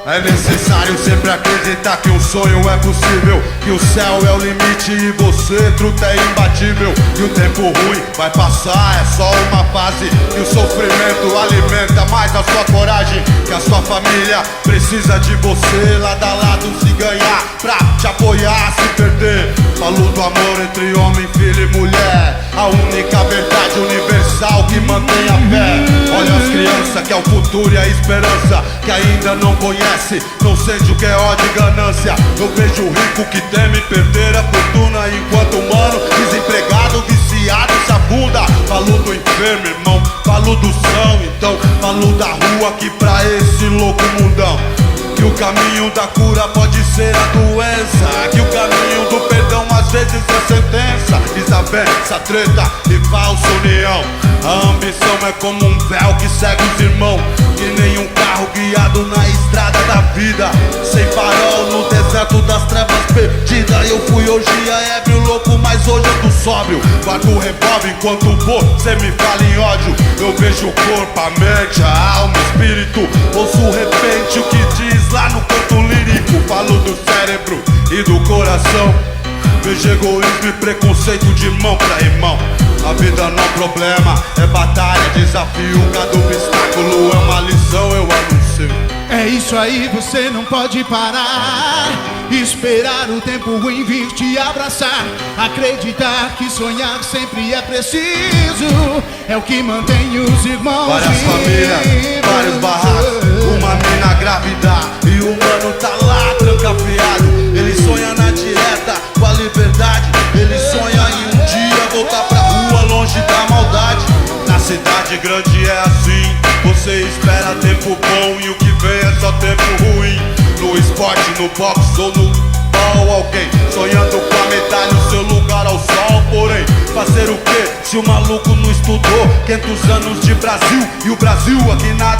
É necessário sempre acreditar que um sonho é possível, que o céu é o limite e você, truta, é imbatível. E o tempo ruim vai passar, é só uma fase. E o sofrimento alimenta mais a sua coragem. Que a sua família precisa de você, lado a lado se ganhar, pra te apoiar, se perder. Falo do amor entre homem, filho e mulher, a única verdade universal que mantém a fé. Olha as crianças que é o futuro e a esperança, que ainda não conhece, não sente o que é ódio e ganância. Eu vejo o rico que teme perder a fortuna, enquanto o mano desempregado, viciado, se afunda. Falo do enfermo, irmão, falo do são, então falo da rua aqui pra esse louco mundão. Que o caminho da cura pode ser a doença, que o caminho do perdão às vezes é sentença. Desavença, treta e falsa união. A ambição é como um véu que cega os irmãos, que nem um carro guiado na estrada da vida, sem farol no deserto das trevas perdida. Eu fui hoje ébrio, louco, mas hoje eu tô sóbrio. Guardo o revólver enquanto você me fala em ódio. Eu vejo o corpo, a mente, a alma, o espírito. Ouço de repente o que diz lá no canto lírico. Falo do cérebro e do coração. Vejo egoísmo e preconceito de irmão pra irmão. A vida não é problema, é batalha, desafio. Cada obstáculo é uma lição, eu anuncio. É isso aí, você não pode parar. Esperar o tempo ruim vir te abraçar. Acreditar que sonhar sempre é preciso. É o que mantém os irmãos várias vivos. Famílias, vários barracos, uma mina grávida e o mano tá lá trancafiado. Ele sonha na direta com a liberdade. Ele sonha em um dia voltar pra rua, longe da maldade. Na cidade grande é assim, você espera tempo bom e o que vem é só tempo ruim. No esporte, no boxe ou no ball, alguém sonhando com a medalha, o seu lugar ao sol. Porém, fazer o quê se o maluco não estudou? 500 anos de Brasil e o Brasil aqui nada